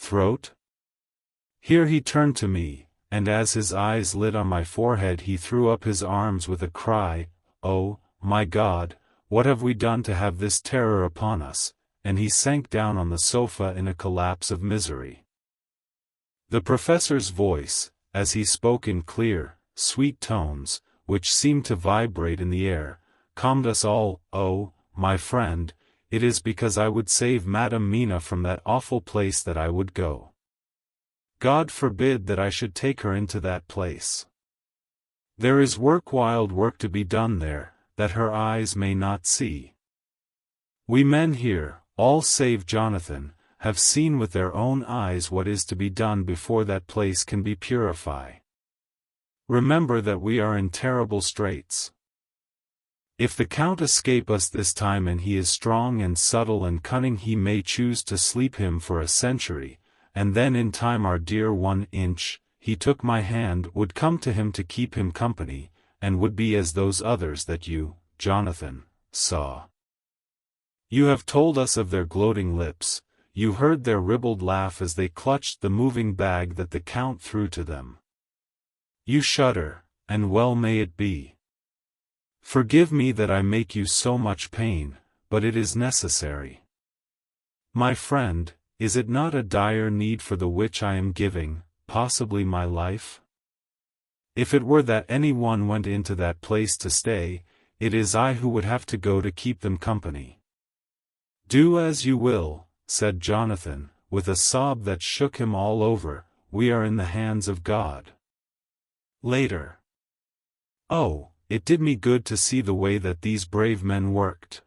throat? Here he turned to me, and as his eyes lit on my forehead he threw up his arms with a cry, "Oh, my God, what have we done to have this terror upon us?" and he sank down on the sofa in a collapse of misery. The professor's voice, as he spoke in clear, sweet tones, which seemed to vibrate in the air, calmed us all. "Oh, my friend, it is because I would save Madame Mina from that awful place that I would go. God forbid that I should take her into that place. There is wild work to be done there, that her eyes may not see. We men here, all save Jonathan, have seen with their own eyes what is to be done before that place can be purified. Remember that we are in terrible straits. If the Count escape us this time and he is strong and subtle and cunning, he may choose to sleep him for a century, and then in time our dear 1-inch, he took my hand, would come to him to keep him company, and would be as those others that you, Jonathan, saw. You have told us of their gloating lips, you heard their ribald laugh as they clutched the moving bag that the Count threw to them. You shudder, and well may it be. Forgive me that I make you so much pain, but it is necessary. My friend, is it not a dire need for the which I am giving, possibly my life? If it were that any one went into that place to stay, it is I who would have to go to keep them company. Do as you will, said Jonathan, with a sob that shook him all over, we are in the hands of God. Later. Oh, it did me good to see the way that these brave men worked.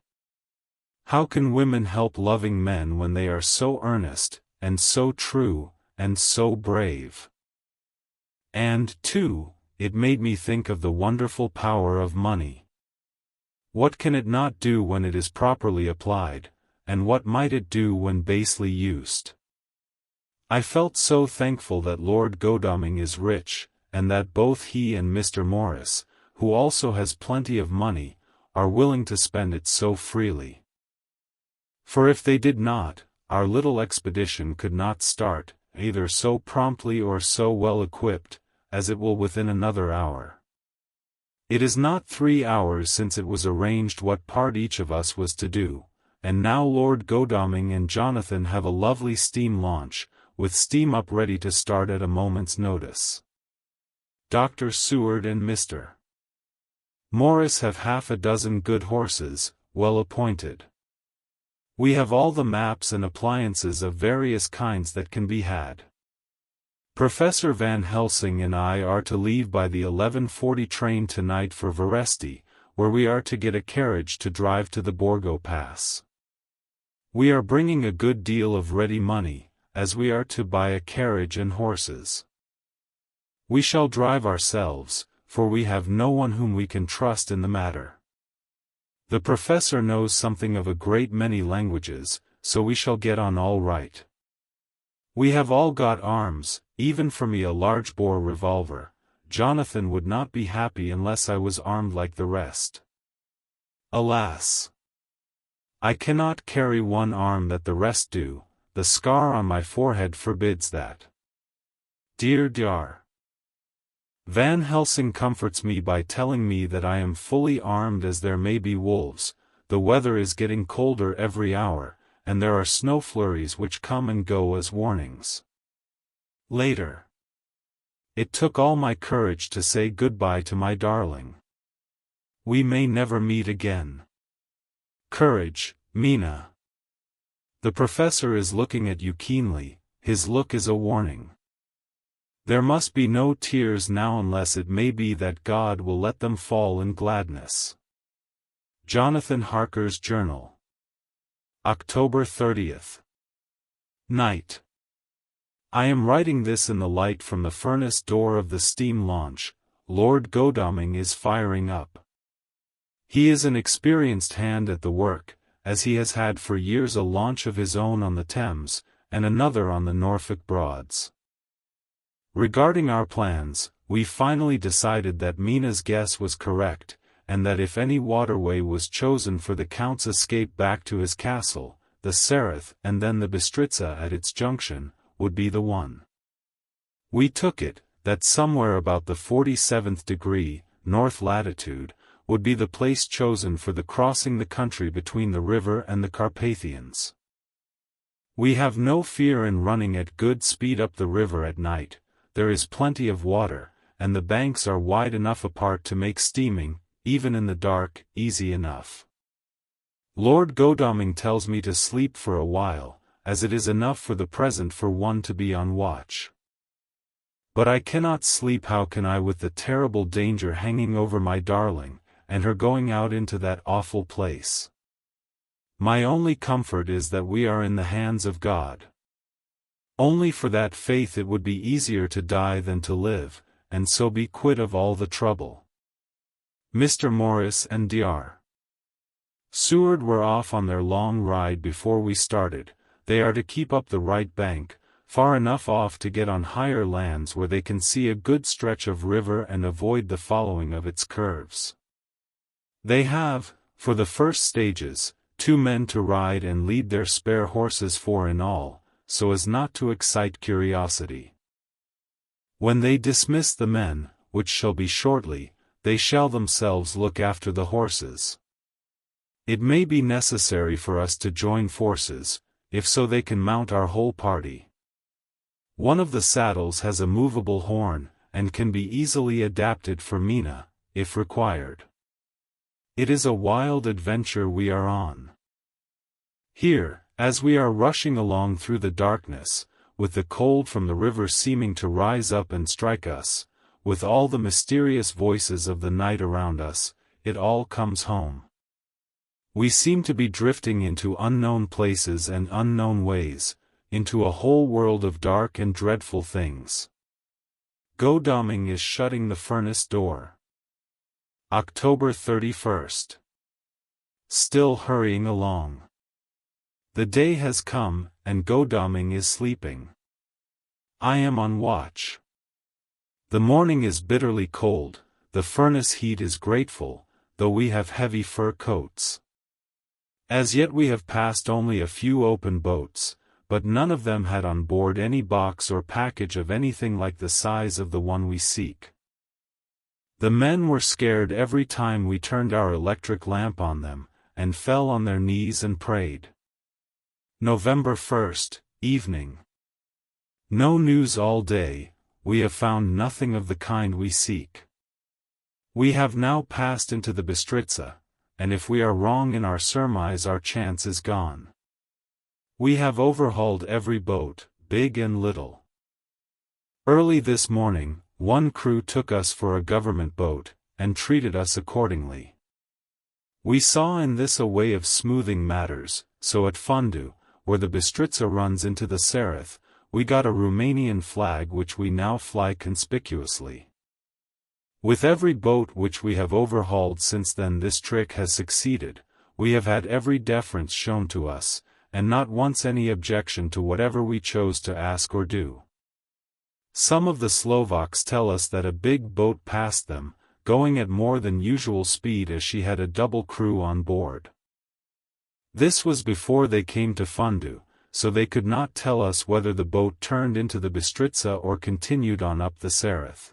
How can women help loving men when they are so earnest, and so true, and so brave? And, too, it made me think of the wonderful power of money. What can it not do when it is properly applied, and what might it do when basely used? I felt so thankful that Lord Godalming is rich, and that both he and Mr. Morris, who also has plenty of money, are willing to spend it so freely. For if they did not, our little expedition could not start, either so promptly or so well equipped, as it will within another hour. It is not 3 hours since it was arranged what part each of us was to do, and now Lord Godalming and Jonathan have a lovely steam launch, with steam up ready to start at a moment's notice. Dr. Seward and Mr. Morris have half a dozen good horses, well appointed. We have all the maps and appliances of various kinds that can be had. Professor Van Helsing and I are to leave by the 11:40 train tonight for Veresti, where we are to get a carriage to drive to the Borgo Pass. We are bringing a good deal of ready money, as we are to buy a carriage and horses. We shall drive ourselves, for we have no one whom we can trust in the matter. The professor knows something of a great many languages, so we shall get on all right. We have all got arms, even for me a large-bore revolver. Jonathan would not be happy unless I was armed like the rest. Alas! I cannot carry one arm that the rest do, the scar on my forehead forbids that. Dear Dar. Van Helsing comforts me by telling me that I am fully armed as there may be wolves, the weather is getting colder every hour, and there are snow flurries which come and go as warnings. Later. It took all my courage to say goodbye to my darling. We may never meet again. Courage, Mina. The professor is looking at you keenly, his look is a warning. There must be no tears now unless it may be that God will let them fall in gladness. Jonathan Harker's Journal. October 30th. Night. I am writing this in the light from the furnace door of the steam launch. Lord Godalming is firing up. He is an experienced hand at the work, as he has had for years a launch of his own on the Thames, and another on the Norfolk Broads. Regarding our plans, we finally decided that Mina's guess was correct, and that if any waterway was chosen for the Count's escape back to his castle, the Sereth and then the Bistritza at its junction, would be the one. We took it, that somewhere about the 47th degree, north latitude, would be the place chosen for the crossing the country between the river and the Carpathians. We have no fear in running at good speed up the river at night, there is plenty of water, and the banks are wide enough apart to make steaming, even in the dark, easy enough. Lord Godalming tells me to sleep for a while, as it is enough for the present for one to be on watch. But I cannot sleep. How can I, with the terrible danger hanging over my darling, and her going out into that awful place? My only comfort is that we are in the hands of God. Only for that faith it would be easier to die than to live, and so be quit of all the trouble. Mr. Morris and Dr. Seward were off on their long ride before we started. They are to keep up the right bank, far enough off to get on higher lands where they can see a good stretch of river and avoid the following of its curves. They have, for the first stages, 2 men to ride and lead their spare horses, 4 in all, so as not to excite curiosity. When they dismiss the men, which shall be shortly, they shall themselves look after the horses. It may be necessary for us to join forces, if so they can mount our whole party. One of the saddles has a movable horn, and can be easily adapted for Mina, if required. It is a wild adventure we are on. Here, as we are rushing along through the darkness, with the cold from the river seeming to rise up and strike us, with all the mysterious voices of the night around us, it all comes home. We seem to be drifting into unknown places and unknown ways, into a whole world of dark and dreadful things. Godalming is shutting the furnace door. October 31st. Still hurrying along. The day has come, and Godalming is sleeping. I am on watch. The morning is bitterly cold, the furnace heat is grateful, though we have heavy fur coats. As yet we have passed only a few open boats, but none of them had on board any box or package of anything like the size of the one we seek. The men were scared every time we turned our electric lamp on them, and fell on their knees and prayed. November 1st, evening. No news all day, we have found nothing of the kind we seek. We have now passed into the Bistritza, and if we are wrong in our surmise our chance is gone. We have overhauled every boat, big and little. Early this morning, one crew took us for a government boat, and treated us accordingly. We saw in this a way of smoothing matters, so at Fundu, where the Bistritza runs into the Sereth, we got a Romanian flag which we now fly conspicuously. With every boat which we have overhauled since then this trick has succeeded, we have had every deference shown to us, and not once any objection to whatever we chose to ask or do. Some of the Slovaks tell us that a big boat passed them, going at more than usual speed as she had a double crew on board. This was before they came to Fundu, so they could not tell us whether the boat turned into the Bistritza or continued on up the Sereth.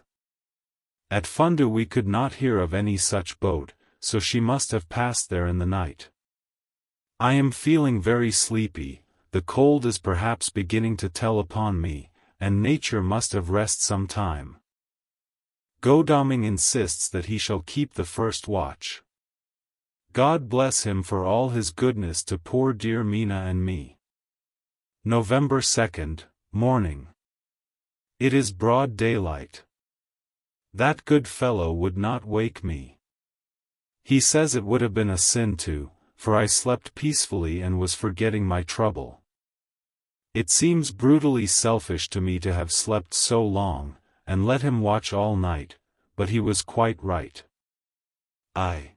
At Fundu we could not hear of any such boat, so she must have passed there in the night. I am feeling very sleepy, the cold is perhaps beginning to tell upon me, and nature must have rest some time. Godalming insists that he shall keep the first watch. God bless him for all his goodness to poor dear Mina and me. November 2nd, morning. It is broad daylight. That good fellow would not wake me. He says it would have been a sin to, for I slept peacefully and was forgetting my trouble. It seems brutally selfish to me to have slept so long, and let him watch all night, but he was quite right. I